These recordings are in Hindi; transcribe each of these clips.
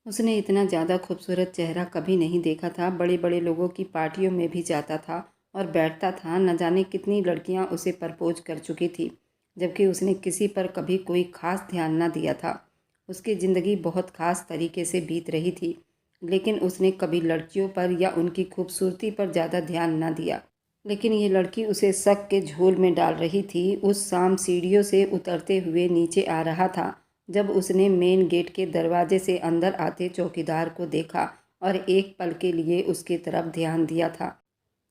उसने इतना ज़्यादा खूबसूरत चेहरा कभी नहीं देखा था। बड़े बड़े लोगों की पार्टियों में भी जाता था और बैठता था। न जाने कितनी लड़कियां उसे प्रपोज कर चुकी थी, जबकि उसने किसी पर कभी कोई ख़ास ध्यान न दिया था। उसकी ज़िंदगी बहुत ख़ास तरीके से बीत रही थी, लेकिन उसने कभी लड़कियों पर या उनकी खूबसूरती पर ज़्यादा ध्यान न दिया। लेकिन ये लड़की उसे शक के झोल में डाल रही थी। उस शाम सीढ़ियों से उतरते हुए नीचे आ रहा था जब उसने मेन गेट के दरवाजे से अंदर आते चौकीदार को देखा और एक पल के लिए उसकी तरफ ध्यान दिया था,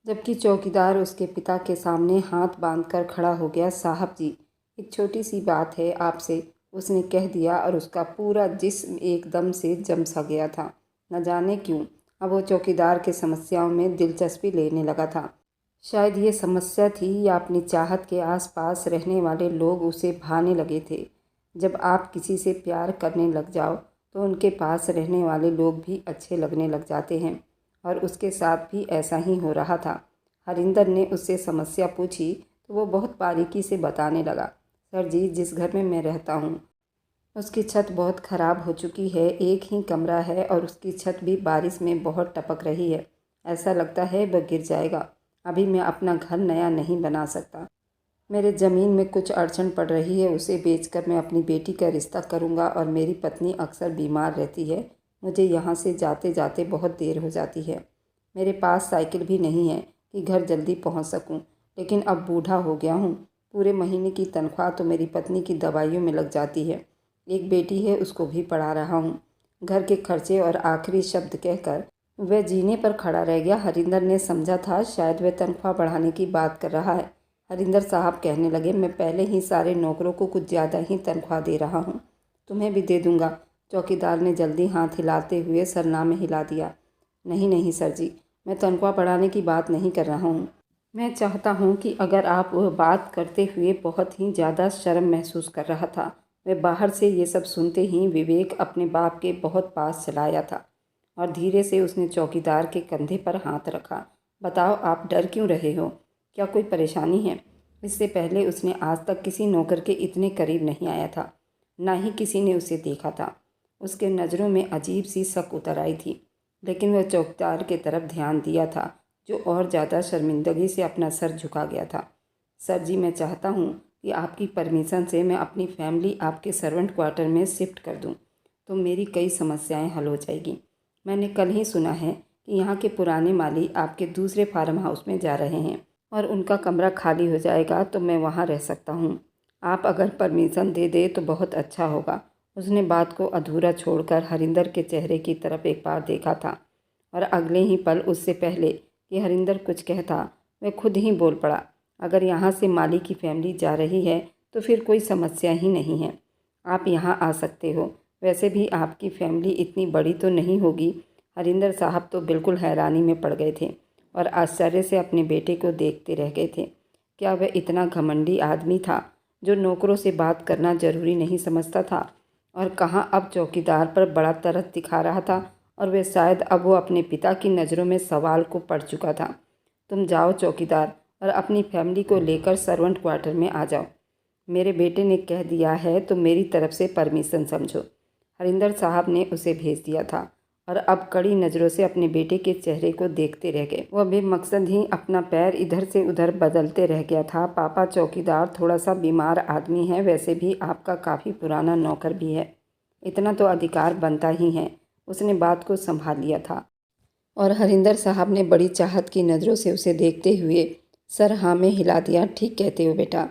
जबकि चौकीदार उसके पिता के सामने हाथ बांधकर खड़ा हो गया। साहब जी, एक छोटी सी बात है आपसे, उसने कह दिया और उसका पूरा जिस्म एकदम से जम सा गया था। न जाने क्यों अब वो चौकीदार के समस्याओं में दिलचस्पी लेने लगा था। शायद ये समस्या थी या अपनी चाहत के आसपास रहने वाले लोग उसे भाने लगे थे। जब आप किसी से प्यार करने लग जाओ तो उनके पास रहने वाले लोग भी अच्छे लगने लग जाते हैं, और उसके साथ भी ऐसा ही हो रहा था। हरिंदर ने उससे समस्या पूछी तो वो बहुत बारीकी से बताने लगा। सर जी, जिस घर में मैं रहता हूँ उसकी छत बहुत ख़राब हो चुकी है। एक ही कमरा है और उसकी छत भी बारिश में बहुत टपक रही है। ऐसा लगता है वह गिर जाएगा। अभी मैं अपना घर नया नहीं बना सकता। मेरे ज़मीन में कुछ अड़चन पड़ रही है, उसे बेचकर मैं अपनी बेटी का रिश्ता करूंगा। और मेरी पत्नी अक्सर बीमार रहती है। मुझे यहाँ से जाते जाते बहुत देर हो जाती है। मेरे पास साइकिल भी नहीं है कि घर जल्दी पहुँच सकूँ। लेकिन अब बूढ़ा हो गया हूँ। पूरे महीने की तनख्वाह तो मेरी पत्नी की दवाइयों में लग जाती है। एक बेटी है, उसको भी पढ़ा रहा हूँ। घर के खर्चे और आखिरी शब्द कहकर वह जीने पर खड़ा रह गया। हरिंदर ने समझा था शायद वह तनख्वाह बढ़ाने की बात कर रहा है। हरिंदर साहब कहने लगे, मैं पहले ही सारे नौकरों को कुछ ज़्यादा ही तनख्वाह दे रहा हूँ, तुम्हें भी दे दूँगा। चौकीदार ने जल्दी हाथ हिलाते हुए सरनामे हिला दिया। नहीं नहीं सर जी, मैं तनख्वाह बढ़ाने की बात नहीं कर रहा हूँ। मैं चाहता हूँ कि अगर आप वह बात करते हुए बहुत ही ज़्यादा शर्म महसूस कर रहा था। वह बाहर से ये सब सुनते ही विवेक अपने बाप के बहुत पास चला आया था और धीरे से उसने चौकीदार के कंधे पर हाथ रखा। बताओ, आप डर क्यों रहे हो? क्या कोई परेशानी है? इससे पहले उसने आज तक किसी नौकर के इतने करीब नहीं आया था, ना ही किसी ने उसे देखा था। उसके नज़रों में अजीब सी शक उतर आई थी, लेकिन वह चौकीदार की तरफ ध्यान दिया था, जो और ज़्यादा शर्मिंदगी से अपना सर झुका गया था। सर जी, मैं चाहता हूँ कि आपकी परमिशन से मैं अपनी फैमिली आपके सर्वेंट क्वार्टर में शिफ्ट कर दूँ, तो मेरी कई समस्याएं हल हो जाएगी। मैंने कल ही सुना है कि यहाँ के पुराने माली आपके दूसरे फार्म हाउस में जा रहे हैं और उनका कमरा खाली हो जाएगा, तो मैं वहाँ रह सकता हूँ। आप अगर परमिशन दे दे तो बहुत अच्छा होगा। उसने बात को अधूरा छोड़कर हरिंदर के चेहरे की तरफ एक बार देखा था और अगले ही पल, उससे पहले कि हरिंदर कुछ कहता, वह खुद ही बोल पड़ा। अगर यहाँ से माली की फैमिली जा रही है तो फिर कोई समस्या ही नहीं है, आप यहाँ आ सकते हो। वैसे भी आपकी फैमिली इतनी बड़ी तो नहीं होगी। हरिंदर साहब तो बिल्कुल हैरानी में पड़ गए थे और आश्चर्य से अपने बेटे को देखते रह गए थे। क्या वह इतना घमंडी आदमी था जो नौकरों से बात करना जरूरी नहीं समझता था, और कहाँ अब चौकीदार पर बड़ा तरस दिखा रहा था, और वह शायद अब वो अपने पिता की नज़रों में सवाल को पड़ चुका था। तुम जाओ चौकीदार, और अपनी फैमिली को लेकर सर्वेंट क्वार्टर में आ जाओ। मेरे बेटे ने कह दिया है तो मेरी तरफ से परमिशन समझो। हरिंदर साहब ने उसे भेज दिया था और अब कड़ी नज़रों से अपने बेटे के चेहरे को देखते रह गए। वह बेमकसद ही अपना पैर इधर से उधर बदलते रह गया था। पापा, चौकीदार थोड़ा सा बीमार आदमी है, वैसे भी आपका काफ़ी पुराना नौकर भी है, इतना तो अधिकार बनता ही है। उसने बात को संभाल लिया था और हरिंदर साहब ने बड़ी चाहत की नज़रों से उसे देखते हुए सर हाँ में हिला दिया। ठीक कहते हो बेटा,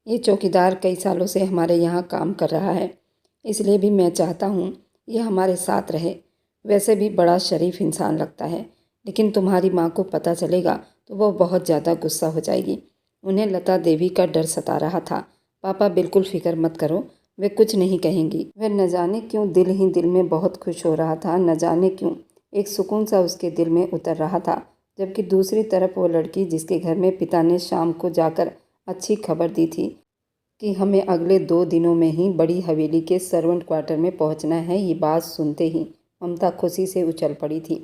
ये चौकीदार कई सालों से हमारे यहाँ काम कर रहा है, इसलिए भी मैं चाहता हूँ ये हमारे साथ रहे। वैसे भी बड़ा शरीफ इंसान लगता है, लेकिन तुम्हारी माँ को पता चलेगा तो वो बहुत ज़्यादा गुस्सा हो जाएगी। उन्हें लता देवी का डर सता रहा था। पापा, बिल्कुल फ़िक्र मत करो, वे कुछ नहीं कहेंगी। वह न जाने क्यों दिल ही दिल में बहुत खुश हो रहा था। न जाने क्यों एक सुकून सा उसके दिल में उतर रहा था। जबकि दूसरी तरफ वो लड़की, जिसके घर में पिता ने शाम को जाकर अच्छी खबर दी थी कि हमें अगले 2 दिनों में ही बड़ी हवेली के सर्वेंट क्वार्टर में पहुंचना है, ये बात सुनते ही ममता खुशी से उछल पड़ी थी।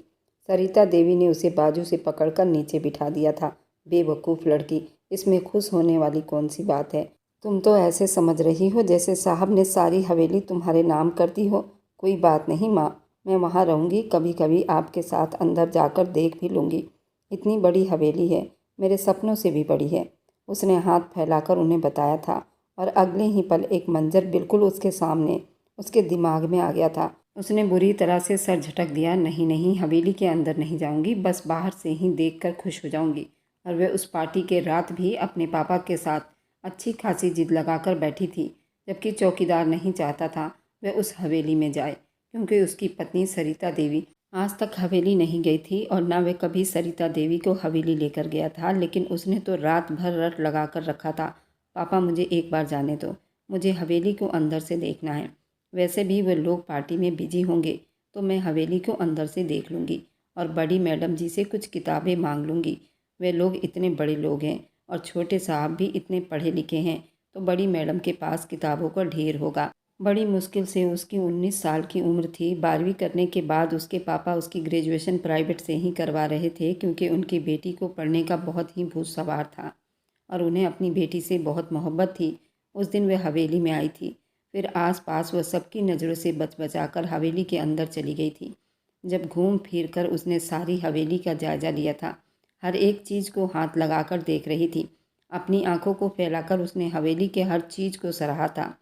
सरिता देवी ने उसे बाजू से पकड़कर नीचे बिठा दिया था। बेवकूफ़ लड़की, इसमें खुश होने वाली कौन सी बात है? तुम तो ऐसे समझ रही हो जैसे साहब ने सारी हवेली तुम्हारे नाम कर दी हो। कोई बात नहीं माँ, मैं वहाँ रहूँगी, कभी कभी आपके साथ अंदर जाकर देख भी लूँगी। इतनी बड़ी हवेली है, मेरे सपनों से भी बड़ी है। उसने हाथ फैलाकर उन्हें बताया था और अगले ही पल एक मंजर बिल्कुल उसके सामने उसके दिमाग में आ गया था। उसने बुरी तरह से सर झटक दिया। नहीं नहीं, हवेली के अंदर नहीं जाऊंगी, बस बाहर से ही देखकर खुश हो जाऊंगी। और वह उस पार्टी के रात भी अपने पापा के साथ अच्छी खासी जिद लगाकर बैठी थी, जबकि चौकीदार नहीं चाहता था वह उस हवेली में जाए, क्योंकि उसकी पत्नी सरिता देवी आज तक हवेली नहीं गई थी और न वह कभी सरिता देवी को हवेली लेकर गया था। लेकिन उसने तो रात भर रट लगा कर रखा था, पापा मुझे एक बार जाने दो, मुझे हवेली को अंदर से देखना है। वैसे भी वे लोग पार्टी में बिजी होंगे, तो मैं हवेली को अंदर से देख लूँगी और बड़ी मैडम जी से कुछ किताबें मांग लूँगी। वे लोग इतने बड़े लोग हैं और छोटे साहब भी इतने पढ़े लिखे हैं, तो बड़ी मैडम के पास किताबों का ढेर होगा। बड़ी मुश्किल से उसकी 19 साल की उम्र थी। 12वीं करने के बाद उसके पापा उसकी ग्रेजुएशन प्राइवेट से ही करवा रहे थे, क्योंकि उनकी बेटी को पढ़ने का बहुत ही भूत सवार था और उन्हें अपनी बेटी से बहुत मोहब्बत थी। उस दिन वे हवेली में आई थी, फिर आसपास वह सबकी नज़रों से बच बचाकर हवेली के अंदर चली गई थी। जब घूम फिर कर उसने सारी हवेली का जायज़ा लिया था, हर एक चीज़ को हाथ लगाकर देख रही थी। अपनी आंखों को फैलाकर उसने हवेली के हर चीज़ को सराहा था।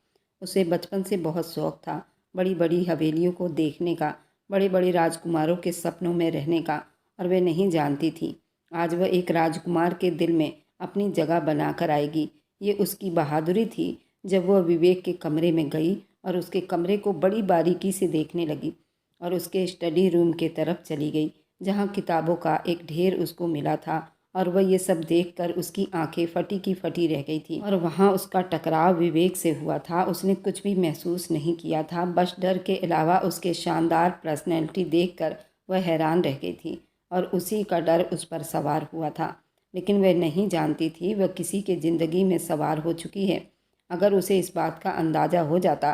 उसे बचपन से बहुत शौक़ था बड़ी बड़ी हवेलियों को देखने का, बड़े बड़े राजकुमारों के सपनों में रहने का, और वह नहीं जानती थी आज वह एक राजकुमार के दिल में अपनी जगह बनाकर आएगी। ये उसकी बहादुरी थी। जब वह विवेक के कमरे में गई और उसके कमरे को बड़ी बारीकी से देखने लगी और उसके स्टडी रूम के तरफ चली गई, जहाँ किताबों का एक ढेर उसको मिला था, और वह ये सब देखकर उसकी आंखें फटी की फटी रह गई थी। और वहाँ उसका टकराव विवेक से हुआ था। उसने कुछ भी महसूस नहीं किया था, बस डर के अलावा उसके शानदार पर्सनैलिटी देखकर वह हैरान रह गई थी और उसी का डर उस पर सवार हुआ था। लेकिन वह नहीं जानती थी वह किसी के ज़िंदगी में सवार हो चुकी है। अगर उसे इस बात का अंदाज़ा हो जाता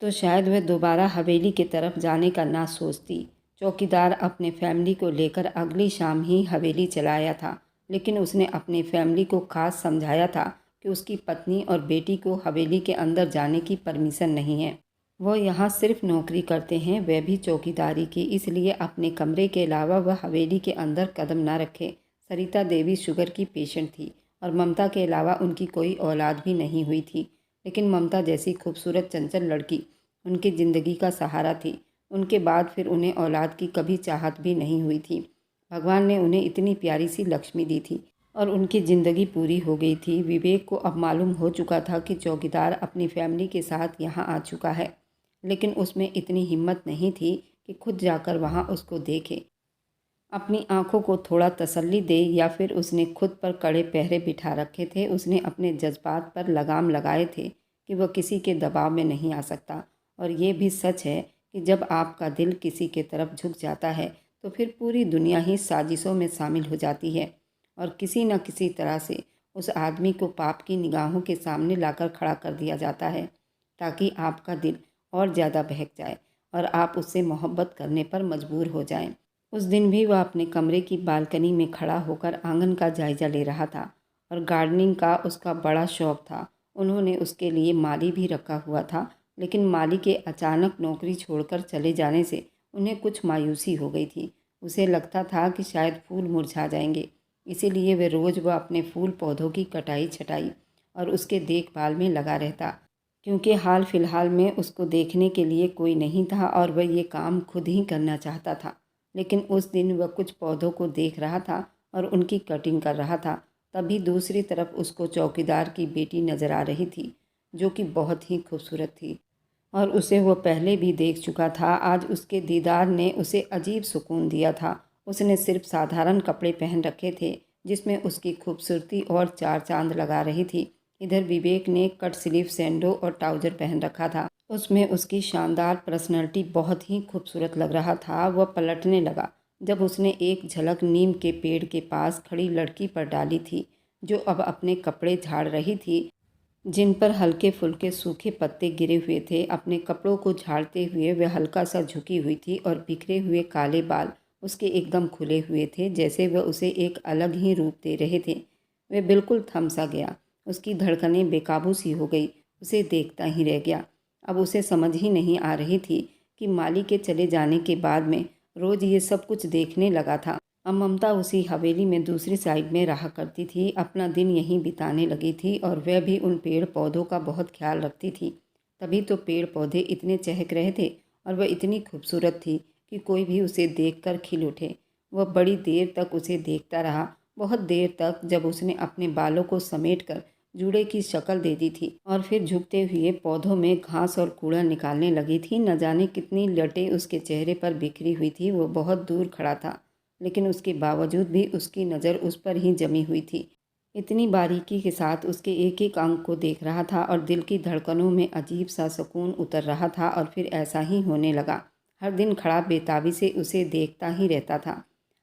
तो शायद वह दोबारा हवेली की तरफ जाने का ना सोचती। चौकीदार अपने फैमिली को लेकर अगली शाम ही हवेली चला आया था, लेकिन उसने अपनी फैमिली को खास समझाया था कि उसकी पत्नी और बेटी को हवेली के अंदर जाने की परमिशन नहीं है। वो यहाँ सिर्फ नौकरी करते हैं, वह भी चौकीदारी की, इसलिए अपने कमरे के अलावा वह हवेली के अंदर कदम ना रखे। सरिता देवी शुगर की पेशेंट थी और ममता के अलावा उनकी कोई औलाद भी नहीं हुई थी। लेकिन ममता जैसी खूबसूरत चंचल लड़की उनकी ज़िंदगी का सहारा थी। उनके बाद फिर उन्हें औलाद की कभी चाहत भी नहीं हुई थी। भगवान ने उन्हें इतनी प्यारी सी लक्ष्मी दी थी और उनकी ज़िंदगी पूरी हो गई थी। विवेक को अब मालूम हो चुका था कि चौकीदार अपनी फैमिली के साथ यहाँ आ चुका है, लेकिन उसमें इतनी हिम्मत नहीं थी कि खुद जाकर वहाँ उसको देखे, अपनी आंखों को थोड़ा तसल्ली दे, या फिर उसने खुद पर कड़े पहरे बिठा रखे थे। उसने अपने जज्बात पर लगाम लगाए थे कि वह किसी के दबाव में नहीं आ सकता। और ये भी सच है कि जब आपका दिल किसी के तरफ झुक जाता है तो फिर पूरी दुनिया ही साजिशों में शामिल हो जाती है और किसी न किसी तरह से उस आदमी को पाप की निगाहों के सामने लाकर खड़ा कर दिया जाता है, ताकि आपका दिल और ज़्यादा बहक जाए और आप उससे मोहब्बत करने पर मजबूर हो जाएं। उस दिन भी वह अपने कमरे की बालकनी में खड़ा होकर आंगन का जायज़ा ले रहा था और गार्डनिंग का उसका बड़ा शौक़ था। उन्होंने उसके लिए माली भी रखा हुआ था, लेकिन माली के अचानक नौकरी छोड़कर चले जाने से उन्हें कुछ मायूसी हो गई थी। उसे लगता था कि शायद फूल मुरझा जाएंगे, इसीलिए वे रोज़ वह अपने फूल पौधों की कटाई छटाई और उसके देखभाल में लगा रहता, क्योंकि हाल फिलहाल में उसको देखने के लिए कोई नहीं था और वह ये काम खुद ही करना चाहता था। लेकिन उस दिन वह कुछ पौधों को देख रहा था और उनकी कटिंग कर रहा था। तभी दूसरी तरफ उसको चौकीदार की बेटी नज़र आ रही थी, जो कि बहुत ही खूबसूरत थी और उसे वो पहले भी देख चुका था। आज उसके दीदार ने उसे अजीब सुकून दिया था। उसने सिर्फ साधारण कपड़े पहन रखे थे, जिसमें उसकी खूबसूरती और चार चांद लगा रही थी। इधर विवेक ने कट स्लीव सैंडो और ट्राउज़र पहन रखा था। उसमें उसकी शानदार पर्सनैलिटी बहुत ही खूबसूरत लग रहा था। वह पलटने लगा जब उसने एक झलक नीम के पेड़ के पास खड़ी लड़की पर डाली थी, जो अब अपने कपड़े झाड़ रही थी, जिन पर हल्के फुल्के सूखे पत्ते गिरे हुए थे। अपने कपड़ों को झाड़ते हुए वह हल्का सा झुकी हुई थी और बिखरे हुए काले बाल उसके एकदम खुले हुए थे, जैसे वह उसे एक अलग ही रूप दे रहे थे। वह बिल्कुल थम सा गया, उसकी धड़कनें बेकाबू सी हो गई, उसे देखता ही रह गया। अब उसे समझ ही नहीं आ रही थी कि माली के चले जाने के बाद में रोज़ ये सब कुछ देखने लगा था। अब ममता उसी हवेली में दूसरी साइड में रहा करती थी, अपना दिन यहीं बिताने लगी थी और वह भी उन पेड़ पौधों का बहुत ख्याल रखती थी। तभी तो पेड़ पौधे इतने चहक रहे थे और वह इतनी खूबसूरत थी कि कोई भी उसे देखकर खिल उठे। वह बड़ी देर तक उसे देखता रहा, बहुत देर तक, जब उसने अपने बालों को समेटकर जूड़े की शक्ल दे दी थी और फिर झुकते हुए पौधों में घास और कूड़ा निकालने लगी थी। न जाने कितनी लटें उसके चेहरे पर बिखरी हुई थी। वो बहुत दूर खड़ा था, लेकिन उसके बावजूद भी उसकी नज़र उस पर ही जमी हुई थी। इतनी बारीकी के साथ उसके एक एक अंग को देख रहा था और दिल की धड़कनों में अजीब सा सुकून उतर रहा था। और फिर ऐसा ही होने लगा। हर दिन खड़ा बेताबी से उसे देखता ही रहता था।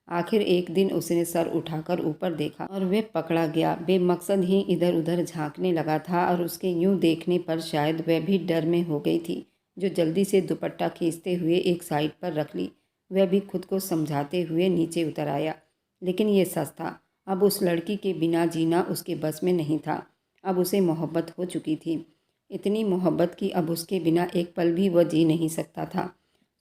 आखिर एक दिन उसने सर उठाकर ऊपर देखा और वह पकड़ा गया। बेमकसद ही इधर उधर झांकने लगा था और उसके यूं देखने पर शायद वह भी डर में हो गई थी, जो जल्दी से दुपट्टा खींचते हुए एक साइड पर रख ली। वह भी खुद को समझाते हुए नीचे उतर आया। लेकिन ये सच था, अब उस लड़की के बिना जीना उसके बस में नहीं था। अब उसे मोहब्बत हो चुकी थी, इतनी मोहब्बत कि अब उसके बिना एक पल भी वह जी नहीं सकता था।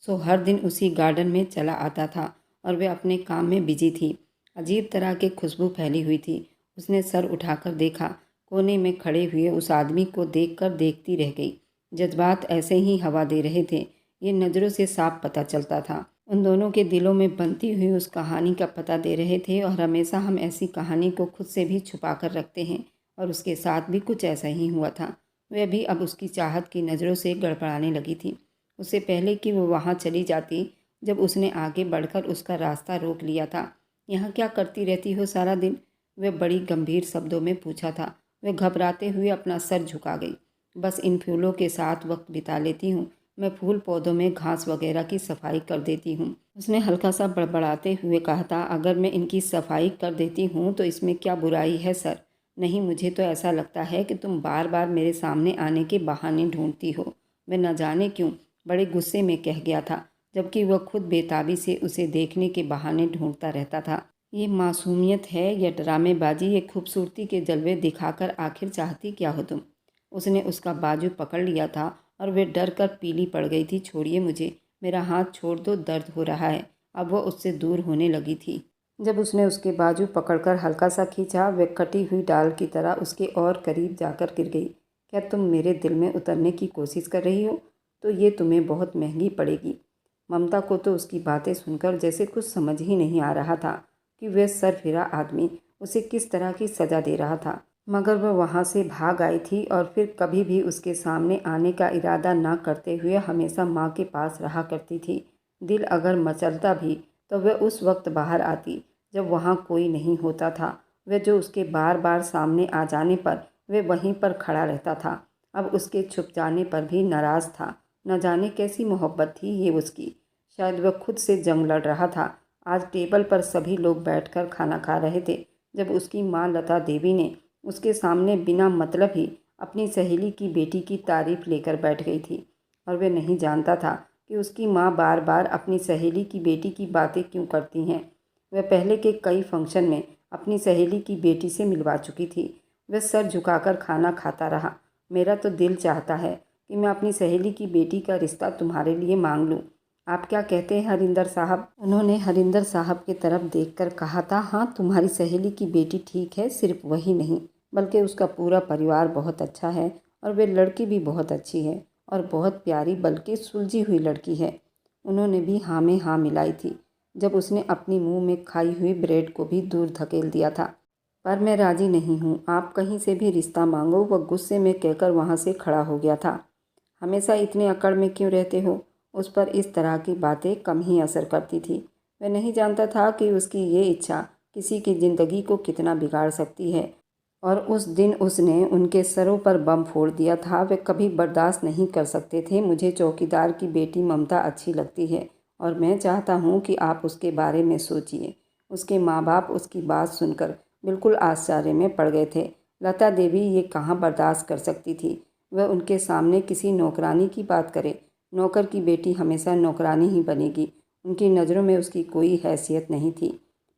सो हर दिन उसी गार्डन में चला आता था और वह अपने काम में बिजी थी। अजीब तरह की खुशबू फैली हुई थी। उसने सर उठाकर देखा। कोने में खड़े हुए उस आदमी को देखकर देखती रह गई। जज्बात ऐसे ही हवा दे रहे थे, ये नज़रों से साफ पता चलता था। उन दोनों के दिलों में बनती हुई उस कहानी का पता दे रहे थे और हमेशा हम ऐसी कहानी को खुद से भी छुपा कर रखते हैं और उसके साथ भी कुछ ऐसा ही हुआ था। वह भी अब उसकी चाहत की नज़रों से गड़बड़ाने लगी थी। उससे पहले कि वो वहाँ चली जाती, जब उसने आगे बढ़कर उसका रास्ता रोक लिया था। यहाँ क्या करती रहती हो सारा दिन? वह बड़ी गंभीर शब्दों में पूछा था। वह घबराते हुए अपना सर झुका गई। बस इन फूलों के साथ वक्त बिता लेती हूँ। मैं फूल पौधों में घास वगैरह की सफाई कर देती हूँ। उसने हल्का सा बड़बड़ाते हुए कहा था। अगर मैं इनकी सफाई कर देती हूँ तो इसमें क्या बुराई है सर? नहीं, मुझे तो ऐसा लगता है कि तुम बार बार मेरे सामने आने के बहाने ढूंढती हो। मैं न जाने क्यों बड़े गुस्से में कह गया था, जबकि वह खुद बेताबी से उसे देखने के बहाने ढूंढता रहता था। ये मासूमियत है या ड्रामेबाजी? ये खूबसूरती के जलवे दिखाकर आखिर चाहती क्या हो तुम? उसने उसका बाजू पकड़ लिया था और वे डर कर पीली पड़ गई थी। छोड़िए मुझे, मेरा हाथ छोड़ दो, दर्द हो रहा है। अब वह उससे दूर होने लगी थी। जब उसने उसके बाजू पकड़कर हल्का सा खींचा, वह कटी हुई डाल की तरह उसके और करीब जाकर गिर गई। क्या तुम मेरे दिल में उतरने की कोशिश कर रही हो? तो ये तुम्हें बहुत महंगी पड़ेगी। ममता को तो उसकी बातें सुनकर जैसे कुछ समझ ही नहीं आ रहा था कि वह सरफिरा आदमी उसे किस तरह की सज़ा दे रहा था। मगर वह वहाँ से भाग आई थी और फिर कभी भी उसके सामने आने का इरादा न करते हुए हमेशा माँ के पास रहा करती थी। दिल अगर मचलता भी तो वह उस वक्त बाहर आती जब वहाँ कोई नहीं होता था। वह जो उसके बार बार सामने आ जाने पर वह वहीं पर खड़ा रहता था, अब उसके छुप जाने पर भी नाराज़ था। न जाने कैसी मोहब्बत थी ये उसकी। शायद वह खुद से जंग लड़ रहा था। आज टेबल पर सभी लोग बैठकर खाना खा रहे थे, जब उसकी माँ लता देवी ने उसके सामने बिना मतलब ही अपनी सहेली की बेटी की तारीफ लेकर बैठ गई थी। और वह नहीं जानता था कि उसकी माँ बार बार अपनी सहेली की बेटी की बातें क्यों करती हैं। वह पहले के कई फंक्शन में अपनी सहेली की बेटी से मिलवा चुकी थी। वह सर झुकाकर खाना खाता रहा। मेरा तो दिल चाहता है कि मैं अपनी सहेली की बेटी का रिश्ता तुम्हारे लिए मांग लूँ। आप क्या कहते हैं हरिंदर साहब? उन्होंने हरिंदर साहब की तरफ देखकर कहा था। हाँ, तुम्हारी सहेली की बेटी ठीक है, सिर्फ वही नहीं बल्कि उसका पूरा परिवार बहुत अच्छा है और वे लड़की भी बहुत अच्छी है और बहुत प्यारी, बल्कि सुलझी हुई लड़की है। उन्होंने भी हाँ में हाँ मिलाई थी जब उसने अपनी मुंह में खाई हुई ब्रेड को भी दूर धकेल दिया था। पर मैं राजी नहीं हूँ, आप कहीं से भी रिश्ता मांगो, वह गुस्से में कहकर वहाँ से खड़ा हो गया था। हमेशा इतने अकड़ में क्यों रहते हो? उस पर इस तरह की बातें कम ही असर करती थी। वह नहीं जानता था कि उसकी ये इच्छा किसी की ज़िंदगी को कितना बिगाड़ सकती है। और उस दिन उसने उनके सरों पर बम फोड़ दिया था। वे कभी बर्दाश्त नहीं कर सकते थे। मुझे चौकीदार की बेटी ममता अच्छी लगती है और मैं चाहता हूँ कि आप उसके बारे में सोचिए। उसके माँ बाप उसकी बात सुनकर बिल्कुल आश्चर्य में पड़ गए थे। लता देवी ये कहाँ बर्दाश्त कर सकती थी? वह उनके सामने किसी नौकरानी की बात करे। नौकर की बेटी हमेशा नौकरानी ही बनेगी। उनकी नज़रों में उसकी कोई हैसियत नहीं थी।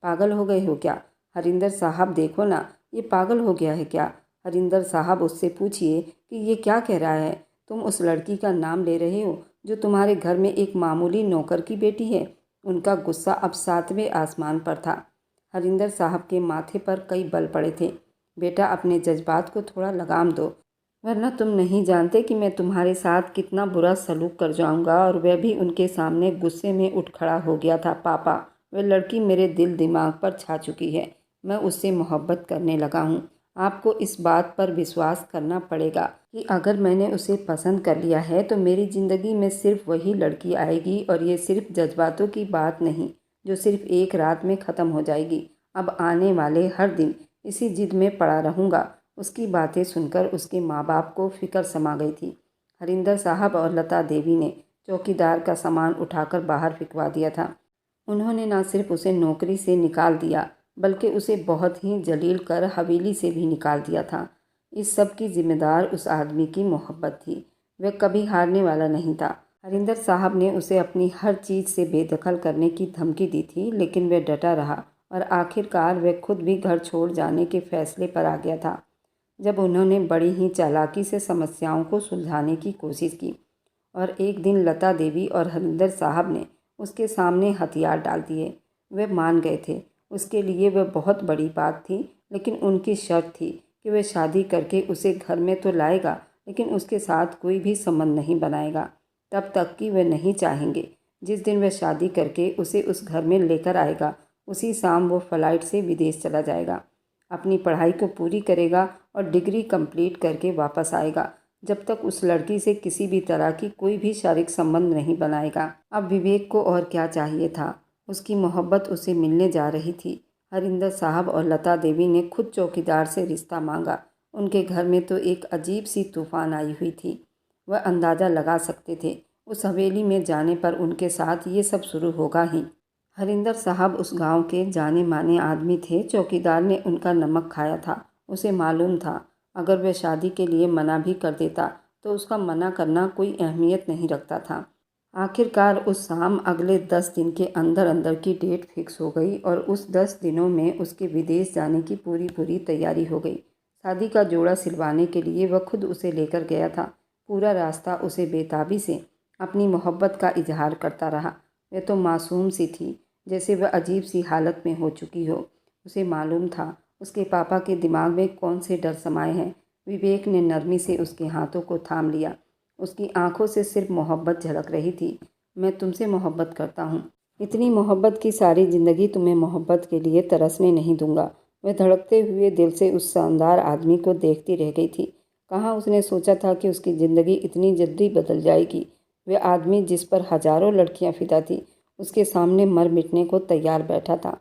पागल हो गए हो क्या? हरिंदर साहब देखो ना, ये पागल हो गया है क्या? हरिंदर साहब, उससे पूछिए कि ये क्या कह रहा है। तुम उस लड़की का नाम ले रहे हो जो तुम्हारे घर में एक मामूली नौकर की बेटी है। उनका गुस्सा अब 7वें आसमान पर था। हरिंदर साहब के माथे पर कई बल पड़े थे। बेटा, अपने जज्बात को थोड़ा लगाम दो, वरना तुम नहीं जानते कि मैं तुम्हारे साथ कितना बुरा सलूक कर जाऊंगा। और वह भी उनके सामने गुस्से में उठ खड़ा हो गया था। पापा, वह लड़की मेरे दिल दिमाग पर छा चुकी है। मैं उससे मोहब्बत करने लगा हूँ। आपको इस बात पर विश्वास करना पड़ेगा कि अगर मैंने उसे पसंद कर लिया है तो मेरी ज़िंदगी में सिर्फ वही लड़की आएगी, और ये सिर्फ जज्बातों की बात नहीं जो सिर्फ एक रात में ख़त्म हो जाएगी। अब आने वाले हर दिन इसी जिद में पड़ा रहूँगा। उसकी बातें सुनकर उसके माँ बाप को फिक्र समा गई थी। हरिंदर साहब और लता देवी ने चौकीदार का सामान उठाकर बाहर फिकवा दिया था। उन्होंने न सिर्फ उसे नौकरी से निकाल दिया, बल्कि उसे बहुत ही जलील कर हवेली से भी निकाल दिया था। इस सब की जिम्मेदार उस आदमी की मोहब्बत थी। वह कभी हारने वाला नहीं था। हरिंदर साहब ने उसे अपनी हर चीज़ से बेदखल करने की धमकी दी थी, लेकिन वह डटा रहा और आखिरकार वह खुद भी घर छोड़ जाने के फैसले पर आ गया था। जब उन्होंने बड़ी ही चालाकी से समस्याओं को सुलझाने की कोशिश की और एक दिन लता देवी और हरिंदर साहब ने उसके सामने हथियार डाल दिए। वे मान गए थे। उसके लिए वह बहुत बड़ी बात थी, लेकिन उनकी शर्त थी कि वह शादी करके उसे घर में तो लाएगा, लेकिन उसके साथ कोई भी संबंध नहीं बनाएगा तब तक कि वे नहीं चाहेंगे। जिस दिन वह शादी करके उसे उस घर में लेकर आएगा, उसी शाम वो फ्लाइट से विदेश चला जाएगा, अपनी पढ़ाई को पूरी करेगा और डिग्री कंप्लीट करके वापस आएगा। जब तक उस लड़की से किसी भी तरह की कोई भी शारीरिक संबंध नहीं बनाएगा। अब विवेक को और क्या चाहिए था? उसकी मोहब्बत उसे मिलने जा रही थी। हरिंदर साहब और लता देवी ने खुद चौकीदार से रिश्ता मांगा। उनके घर में तो एक अजीब सी तूफान आई हुई थी। वह अंदाज़ा लगा सकते थे उस हवेली में जाने पर उनके साथ ये सब शुरू होगा ही। हरिंदर साहब उस गांव के जाने माने आदमी थे। चौकीदार ने उनका नमक खाया था। उसे मालूम था अगर वह शादी के लिए मना भी कर देता तो उसका मना करना कोई अहमियत नहीं रखता था। आखिरकार उस शाम अगले 10 दिन के अंदर अंदर की डेट फिक्स हो गई और उस 10 दिनों में उसके विदेश जाने की पूरी तैयारी हो गई। शादी का जोड़ा सिलवाने के लिए वह खुद उसे लेकर गया था। पूरा रास्ता उसे बेताबी से अपनी मोहब्बत का इजहार करता रहा। वह तो मासूम सी थी, जैसे वह अजीब सी हालत में हो चुकी हो। उसे मालूम था उसके पापा के दिमाग में कौन से डर समाये हैं। विवेक ने नरमी से उसके हाथों को थाम लिया। उसकी आंखों से सिर्फ मोहब्बत झलक रही थी। मैं तुमसे मोहब्बत करता हूँ। इतनी मोहब्बत की सारी ज़िंदगी तुम्हें मोहब्बत के लिए तरसने नहीं दूंगा। वह धड़कते हुए दिल से उस शानदार आदमी को देखती रह गई थी। कहाँ उसने सोचा था कि उसकी ज़िंदगी इतनी जल्दी बदल जाएगी। वह आदमी जिस पर हजारों लड़कियां फिदा थी, उसके सामने मर मिटने को तैयार बैठा था।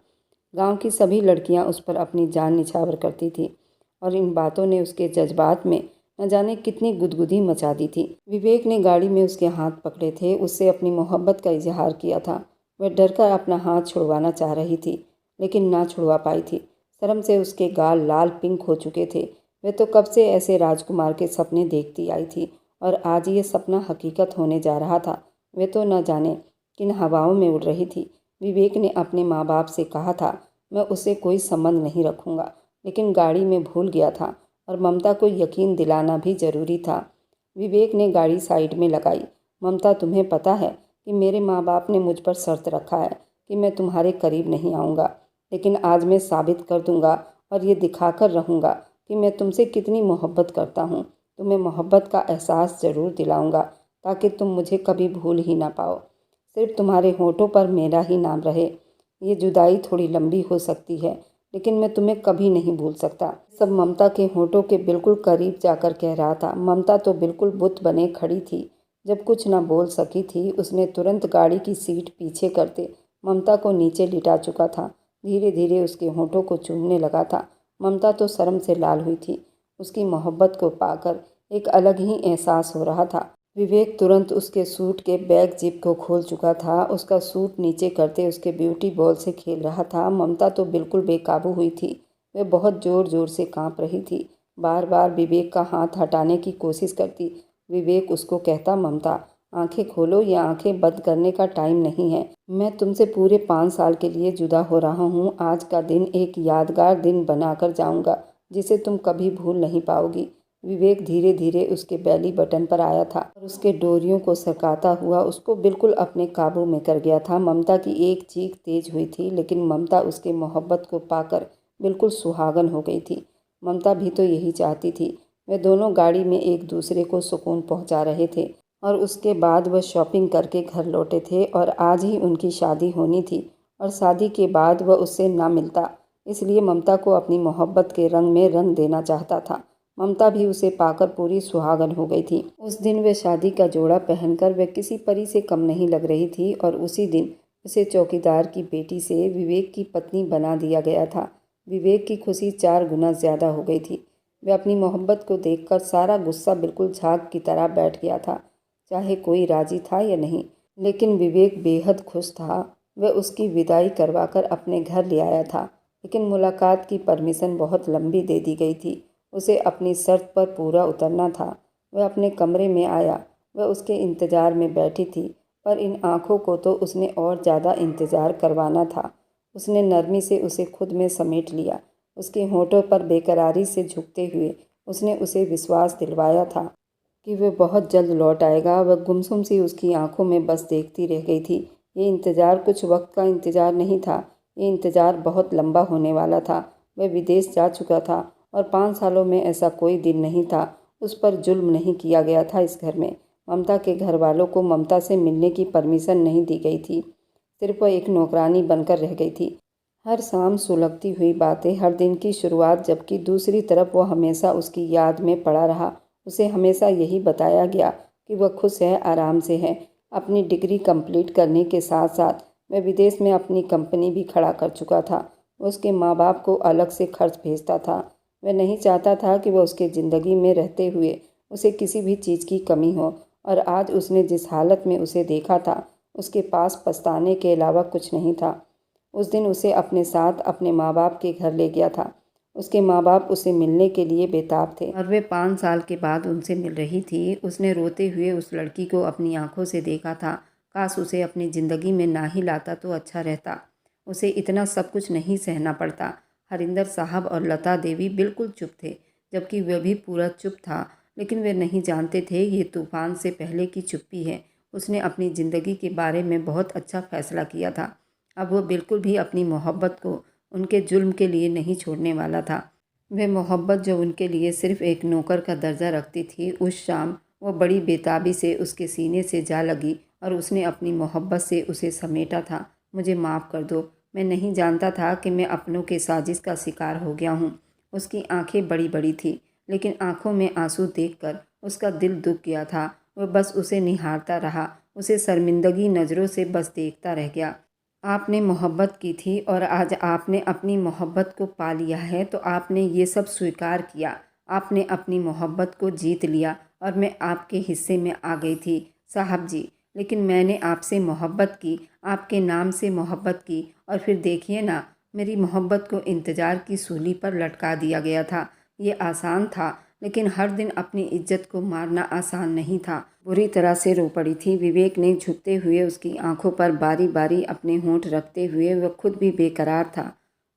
गांव की सभी लड़कियां उस पर अपनी जान निछावर करती थी और इन बातों ने उसके जज्बात में न जाने कितनी गुदगुदी मचा दी थी। विवेक ने गाड़ी में उसके हाथ पकड़े थे, उससे अपनी मोहब्बत का इजहार किया था। वह डरकर अपना हाथ छुड़वाना चाह रही थी, लेकिन ना छुड़वा पाई थी। शर्म से उसके गाल लाल पिंक हो चुके थे। वह तो कब से ऐसे राजकुमार के सपने देखती आई थी और आज ये सपना हकीकत होने जा रहा था। वह तो न जाने किन हवाओं में उड़ रही थी। विवेक ने अपने माँ बाप से कहा था मैं उससे कोई संबंध नहीं रखूँगा, लेकिन गाड़ी में भूल गया था और ममता को यकीन दिलाना भी ज़रूरी था। विवेक ने गाड़ी साइड में लगाई। ममता, तुम्हें पता है कि मेरे माँ बाप ने मुझ पर शर्त रखा है कि मैं तुम्हारे करीब नहीं आऊँगा, लेकिन आज मैं साबित कर दूँगा और ये दिखाकर रहूँगा कि मैं तुमसे कितनी मोहब्बत करता हूँ। तुम्हें मोहब्बत का एहसास ज़रूर दिलाऊँगा ताकि तुम मुझे कभी भूल ही ना पाओ। सिर्फ तुम्हारे होठों पर मेरा ही नाम रहे। ये जुदाई थोड़ी लंबी हो सकती है, लेकिन मैं तुम्हें कभी नहीं भूल सकता। सब ममता के होठों के बिल्कुल करीब जाकर कह रहा था। ममता तो बिल्कुल बुत बने खड़ी थी। जब कुछ न बोल सकी थी, उसने तुरंत गाड़ी की सीट पीछे करते ममता को नीचे लिटा चुका था। धीरे धीरे उसके होठों को चूमने लगा था। ममता तो शर्म से लाल हुई थी। उसकी मोहब्बत को पाकर एक अलग ही एहसास हो रहा था। विवेक तुरंत उसके सूट के बैक जिप को खोल चुका था। उसका सूट नीचे करते उसके ब्यूटी बॉल से खेल रहा था। ममता तो बिल्कुल बेकाबू हुई थी। वह बहुत ज़ोर ज़ोर से कांप रही थी। बार बार विवेक का हाथ हटाने की कोशिश करती। विवेक उसको कहता, ममता आंखें खोलो, ये आंखें बंद करने का टाइम नहीं है। मैं तुमसे पूरे 5 साल के लिए जुदा हो रहा हूँ। आज का दिन एक यादगार दिन बनाकर जाऊँगा जिसे तुम कभी भूल नहीं पाओगी। विवेक धीरे धीरे उसके बेली बटन पर आया था और उसके डोरियों को सरकाता हुआ उसको बिल्कुल अपने काबू में कर गया था। ममता की एक चीख तेज हुई थी, लेकिन ममता उसके मोहब्बत को पाकर बिल्कुल सुहागन हो गई थी। ममता भी तो यही चाहती थी। वे दोनों गाड़ी में एक दूसरे को सुकून पहुंचा रहे थे और उसके बाद वह शॉपिंग करके घर लौटे थे और आज ही उनकी शादी होनी थी और शादी के बाद वह उससे ना मिलता। इसलिए ममता को अपनी मोहब्बत के रंग में रंग देना चाहता था। ममता भी उसे पाकर पूरी सुहागन हो गई थी। उस दिन वे शादी का जोड़ा पहनकर वे किसी परी से कम नहीं लग रही थी और उसी दिन उसे चौकीदार की बेटी से विवेक की पत्नी बना दिया गया था। विवेक की खुशी 4 गुना ज़्यादा हो गई थी। वह अपनी मोहब्बत को देखकर सारा गुस्सा बिल्कुल झाग की तरह बैठ गया था, चाहे कोई राजी था या नहीं। लेकिन विवेक बेहद खुश था। वह उसकी विदाई करवाकर अपने घर ले आया था, लेकिन मुलाकात की परमिशन बहुत लंबी दे दी गई थी। उसे अपनी शर्त पर पूरा उतरना था। वह अपने कमरे में आया। वह उसके इंतज़ार में बैठी थी, पर इन आँखों को तो उसने और ज़्यादा इंतज़ार करवाना था। उसने नरमी से उसे खुद में समेट लिया। उसके होठों पर बेकरारी से झुकते हुए उसने उसे विश्वास दिलवाया था कि वह बहुत जल्द लौट आएगा। वह गुमसुम सी उसकी आंखों में बस देखती रह गई थी। ये इंतज़ार कुछ वक्त का इंतज़ार नहीं था, ये इंतज़ार बहुत लंबा होने वाला था। वह विदेश जा चुका था और 5 सालों में ऐसा कोई दिन नहीं था उस पर जुल्म नहीं किया गया था। इस घर में ममता के घर वालों को ममता से मिलने की परमिशन नहीं दी गई थी। सिर्फ वह एक नौकरानी बनकर रह गई थी। हर शाम सुलगती हुई बातें, हर दिन की शुरुआत, जबकि दूसरी तरफ वह हमेशा उसकी याद में पड़ा रहा। उसे हमेशा यही बताया गया कि वह खुश है, आराम से है। अपनी डिग्री कंप्लीट करने के साथ साथ वह विदेश में अपनी कंपनी भी खड़ा कर चुका था। उसके माँ बाप को अलग से खर्च भेजता था। वह नहीं चाहता था कि वह उसके ज़िंदगी में रहते हुए उसे किसी भी चीज़ की कमी हो, और आज उसने जिस हालत में उसे देखा था उसके पास पछताने के अलावा कुछ नहीं था। उस दिन उसे अपने साथ अपने माँ बाप के घर ले गया था। उसके माँ बाप उसे मिलने के लिए बेताब थे और वे 5 साल के बाद उनसे मिल रही थी। उसने रोते हुए उस लड़की को अपनी आंखों से देखा था। काश उसे अपनी ज़िंदगी में ना ही लाता तो अच्छा रहता। उसे इतना सब कुछ नहीं सहना पड़ता। हरिंदर साहब और लता देवी बिल्कुल चुप थे, जबकि वह भी पूरा चुप था। लेकिन वे नहीं जानते थे ये तूफान से पहले की चुप्पी है। उसने अपनी ज़िंदगी के बारे में बहुत अच्छा फैसला किया था। अब वो बिल्कुल भी अपनी मोहब्बत को उनके जुल्म के लिए नहीं छोड़ने वाला था। वह मोहब्बत जो उनके लिए सिर्फ एक नौकर का दर्जा रखती थी, उस शाम वह बड़ी बेताबी से उसके सीने से जा लगी और उसने अपनी मोहब्बत से उसे समेटा था। मुझे माफ़ कर दो, मैं नहीं जानता था कि मैं अपनों के साजिश का शिकार हो गया हूँ। उसकी आंखें बड़ी बड़ी थी, लेकिन आंखों में आंसू देखकर उसका दिल दुख गया था। वह बस उसे निहारता रहा, उसे शर्मिंदगी नज़रों से बस देखता रह गया। आपने मोहब्बत की थी और आज आपने अपनी मोहब्बत को पा लिया है, तो आपने ये सब स्वीकार किया। आपने अपनी मोहब्बत को जीत लिया और मैं आपके हिस्से में आ गई थी साहब जी। लेकिन मैंने आपसे मोहब्बत की, आपके नाम से मोहब्बत की, और फिर देखिए ना, मेरी मोहब्बत को इंतज़ार की सूली पर लटका दिया गया था। ये आसान था, लेकिन हर दिन अपनी इज्जत को मारना आसान नहीं था। बुरी तरह से रो पड़ी थी। विवेक ने झुकते हुए उसकी आंखों पर बारी बारी अपने होंठ रखते हुए, वह खुद भी बेकरार था।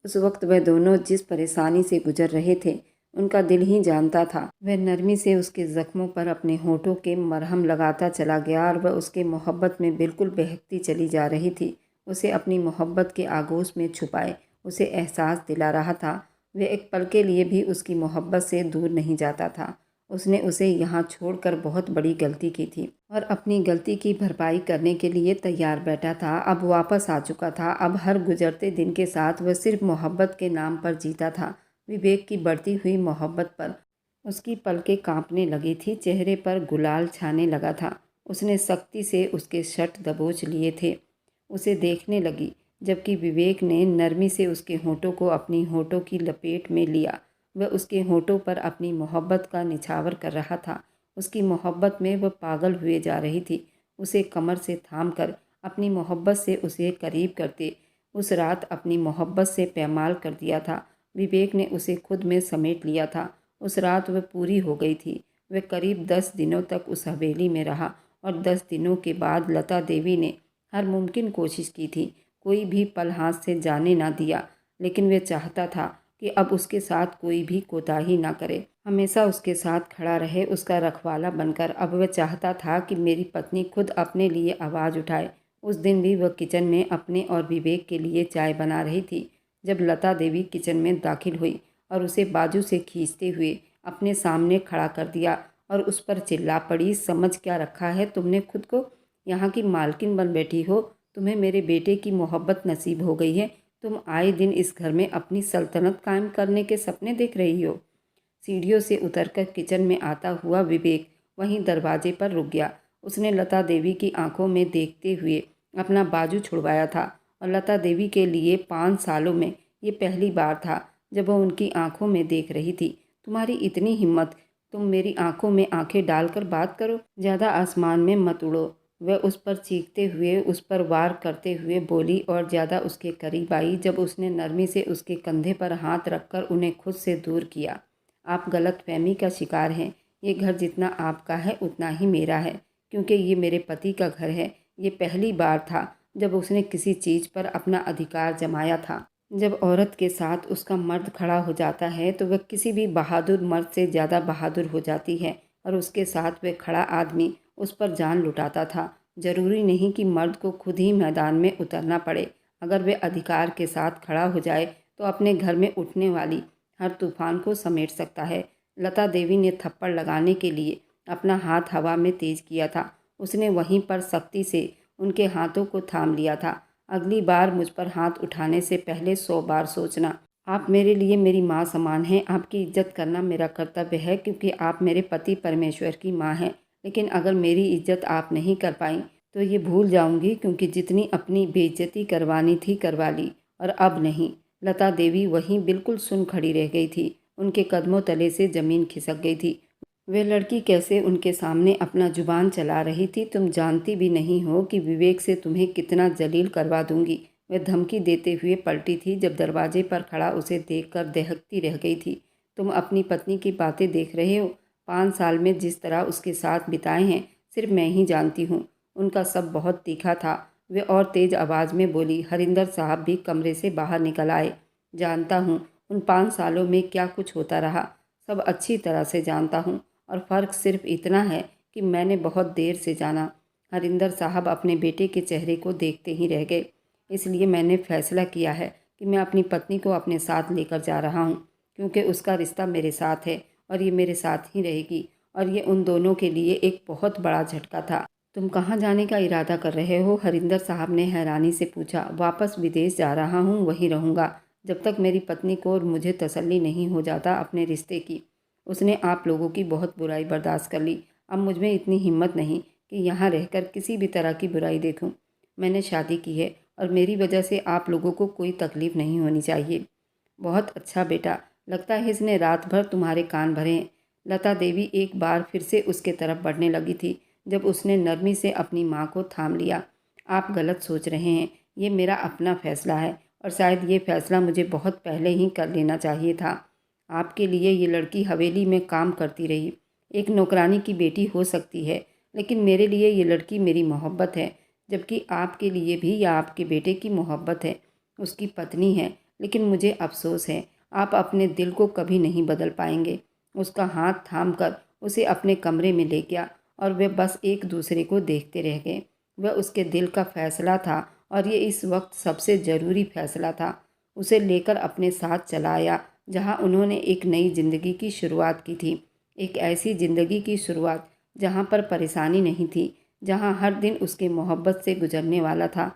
उस वक्त वह दोनों जिस परेशानी से गुजर रहे थे उनका दिल ही जानता था। वह नरमी से उसके जख्मों पर अपने होठों के मरहम लगाता चला गया और वह उसके मोहब्बत में बिल्कुल बहकती चली जा रही थी। उसे अपनी मोहब्बत के आगोश में छुपाए उसे एहसास दिला रहा था। वह एक पल के लिए भी उसकी मोहब्बत से दूर नहीं जाता था। उसने उसे यहाँ छोड़कर बहुत बड़ी गलती की थी और अपनी गलती की भरपाई करने के लिए तैयार बैठा था। अब वापस आ चुका था। अब हर गुजरते दिन के साथ वह सिर्फ मोहब्बत के नाम पर जीता था। विवेक की बढ़ती हुई मोहब्बत पर उसकी पलकें कांपने लगी थी, चेहरे पर गुलाल छाने लगा था। उसने सख्ती से उसके शर्ट दबोच लिए थे। उसे देखने लगी, जबकि विवेक ने नरमी से उसके होठों को अपनी होठों की लपेट में लिया। वह उसके होठों पर अपनी मोहब्बत का निछावर कर रहा था। उसकी मोहब्बत में वह पागल हुए जा रही थी। उसे कमर से थाम कर अपनी मोहब्बत से उसे करीब करते उस रात अपनी मोहब्बत से पैमाल कर दिया था। विवेक ने उसे खुद में समेट लिया था। उस रात वह पूरी हो गई थी। वह करीब 10 दिनों तक उस हवेली में रहा और 10 दिनों के बाद लता देवी ने हर मुमकिन कोशिश की थी। कोई भी पल हाथ से जाने ना दिया, लेकिन वह चाहता था कि अब उसके साथ कोई भी कोताही ना करे। हमेशा उसके साथ खड़ा रहे, उसका रखवाला बनकर। अब वह चाहता था कि मेरी पत्नी खुद अपने लिए आवाज़ उठाए। उस दिन भी वह किचन में अपने और विवेक के लिए चाय बना रही थी जब लता देवी किचन में दाखिल हुई और उसे बाजू से खींचते हुए अपने सामने खड़ा कर दिया और उस पर चिल्ला पड़ी, समझ क्या रखा है तुमने खुद को? यहाँ की मालकिन बन बैठी हो। तुम्हें मेरे बेटे की मोहब्बत नसीब हो गई है। तुम आए दिन इस घर में अपनी सल्तनत कायम करने के सपने देख रही हो। सीढ़ियों से उतरकर किचन में आता हुआ विवेक वहीं दरवाजे पर रुक गया। उसने लता देवी की आंखों में देखते हुए अपना बाजू छुड़वाया था और लता देवी के लिए 5 सालों में ये पहली बार था जब वह उनकी आंखों में देख रही थी। तुम्हारी इतनी हिम्मत, तुम मेरी आंखों में आंखें डालकर बात करो। ज़्यादा आसमान में मत उड़ो। वह उस पर चीखते हुए, उस पर वार करते हुए बोली और ज़्यादा उसके करीब आई जब उसने नरमी से उसके कंधे पर हाथ रखकर उन्हें खुद से दूर किया। आप गलतफहमी का शिकार हैं। ये घर जितना आपका है उतना ही मेरा है, क्योंकि ये मेरे पति का घर है। ये पहली बार था जब उसने किसी चीज़ पर अपना अधिकार जमाया था। जब औरत के साथ उसका मर्द खड़ा हो जाता है तो वह किसी भी बहादुर मर्द से ज़्यादा बहादुर हो जाती है और उसके साथ वह खड़ा आदमी उस पर जान लुटाता था। ज़रूरी नहीं कि मर्द को खुद ही मैदान में उतरना पड़े। अगर वह अधिकार के साथ खड़ा हो जाए तो अपने घर में उठने वाली हर तूफान को समेट सकता है। लता देवी ने थप्पड़ लगाने के लिए अपना हाथ हवा में तेज किया था। उसने वहीं पर सख्ती से उनके हाथों को थाम लिया था। अगली बार मुझ पर हाथ उठाने से पहले 100 बार सोचना। आप मेरे लिए मेरी माँ समान हैं। आपकी इज्जत करना मेरा कर्तव्य है, क्योंकि आप मेरे पति परमेश्वर की माँ हैं। लेकिन अगर मेरी इज्जत आप नहीं कर पाई तो ये भूल जाऊंगी, क्योंकि जितनी अपनी बेइज्जती करवानी थी करवा ली, और अब नहीं। लता देवी वहीं बिल्कुल सुन खड़ी रह गई थी। उनके कदमों तले से ज़मीन खिसक गई थी। वह लड़की कैसे उनके सामने अपना जुबान चला रही थी। तुम जानती भी नहीं हो कि विवेक से तुम्हें कितना जलील करवा दूंगी। वह धमकी देते हुए पलटी थी जब दरवाजे पर खड़ा उसे देखकर दहकती रह गई थी। तुम अपनी पत्नी की बातें देख रहे हो। 5 साल में जिस तरह उसके साथ बिताए हैं सिर्फ मैं ही जानती हूँ। उनका सब बहुत तीखा था। वे और तेज़ आवाज़ में बोली। हरिंदर साहब भी कमरे से बाहर निकल आए। जानता हूँ उन 5 सालों में क्या कुछ होता रहा। सब अच्छी तरह से जानता हूँ, और फ़र्क सिर्फ इतना है कि मैंने बहुत देर से जाना। हरिंदर साहब अपने बेटे के चेहरे को देखते ही रह गए। इसलिए मैंने फैसला किया है कि मैं अपनी पत्नी को अपने साथ लेकर जा रहा हूँ, क्योंकि उसका रिश्ता मेरे साथ है और ये मेरे साथ ही रहेगी। और ये उन दोनों के लिए एक बहुत बड़ा झटका था। तुम कहाँ जाने का इरादा कर रहे हो? हरिंदर साहब ने हैरानी से पूछा। वापस विदेश जा रहा हूँ, वहीं रहूँगा जब तक मेरी पत्नी को और मुझे तसल्ली नहीं हो जाता अपने रिश्ते की। उसने आप लोगों की बहुत बुराई बर्दाश्त कर ली। अब मुझ में इतनी हिम्मत नहीं कि यहाँ रहकर किसी भी तरह की बुराई देखूं। मैंने शादी की है और मेरी वजह से आप लोगों को कोई तकलीफ़ नहीं होनी चाहिए। बहुत अच्छा बेटा, लगता है इसने रात भर तुम्हारे कान भरे हैं। लता देवी एक बार फिर से उसके तरफ बढ़ने लगी थी जब उसने नरमी से अपनी माँ को थाम लिया। आप गलत सोच रहे हैं। ये मेरा अपना फैसला है और शायद ये फैसला मुझे बहुत पहले ही कर लेना चाहिए था। आपके लिए ये लड़की हवेली में काम करती रही, एक नौकरानी की बेटी हो सकती है, लेकिन मेरे लिए ये लड़की मेरी मोहब्बत है। जबकि आपके लिए भी या आपके बेटे की मोहब्बत है, उसकी पत्नी है। लेकिन मुझे अफसोस है, आप अपने दिल को कभी नहीं बदल पाएंगे। उसका हाथ थाम कर उसे अपने कमरे में ले गया और वे बस एक दूसरे को देखते रह गए। वह उसके दिल का फैसला था और ये इस वक्त सबसे ज़रूरी फैसला था। उसे लेकर अपने साथ चला आया जहाँ उन्होंने एक नई ज़िंदगी की शुरुआत की थी। एक ऐसी ज़िंदगी की शुरुआत जहाँ पर परेशानी नहीं थी, जहाँ हर दिन उसके मोहब्बत से गुजरने वाला था।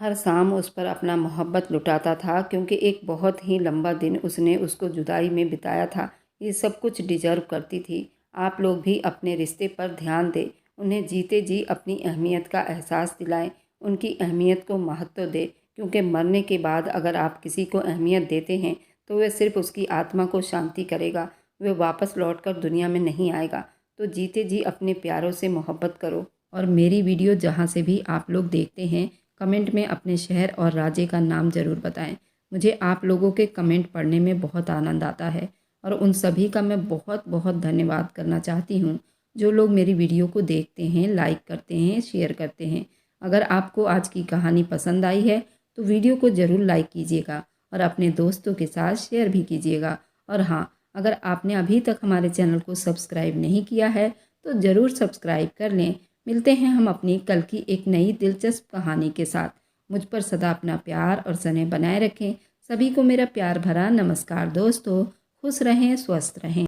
हर शाम उस पर अपना मोहब्बत लुटाता था, क्योंकि एक बहुत ही लंबा दिन उसने उसको जुदाई में बिताया था। ये सब कुछ डिजर्व करती थी। आप लोग भी अपने रिश्ते पर ध्यान दें, उन्हें जीते जी अपनी अहमियत का एहसास दिलाएं, उनकी अहमियत को महत्व दें, क्योंकि मरने के बाद अगर आप किसी को अहमियत देते हैं तो वह सिर्फ उसकी आत्मा को शांति करेगा। वह वापस लौटकर दुनिया में नहीं आएगा। तो जीते जी अपने प्यारों से मोहब्बत करो। और मेरी वीडियो जहाँ से भी आप लोग देखते हैं, कमेंट में अपने शहर और राज्य का नाम ज़रूर बताएं। मुझे आप लोगों के कमेंट पढ़ने में बहुत आनंद आता है और उन सभी का मैं बहुत बहुत धन्यवाद करना चाहती हूँ जो लोग मेरी वीडियो को देखते हैं, लाइक करते हैं, शेयर करते हैं। अगर आपको आज की कहानी पसंद आई है तो वीडियो को ज़रूर लाइक कीजिएगा और अपने दोस्तों के साथ शेयर भी कीजिएगा। और हाँ, अगर आपने अभी तक हमारे चैनल को सब्सक्राइब नहीं किया है तो ज़रूर सब्सक्राइब कर लें। मिलते हैं हम अपनी कल की एक नई दिलचस्प कहानी के साथ। मुझ पर सदा अपना प्यार और स्नेह बनाए रखें। सभी को मेरा प्यार भरा नमस्कार दोस्तों। खुश रहें, स्वस्थ रहें।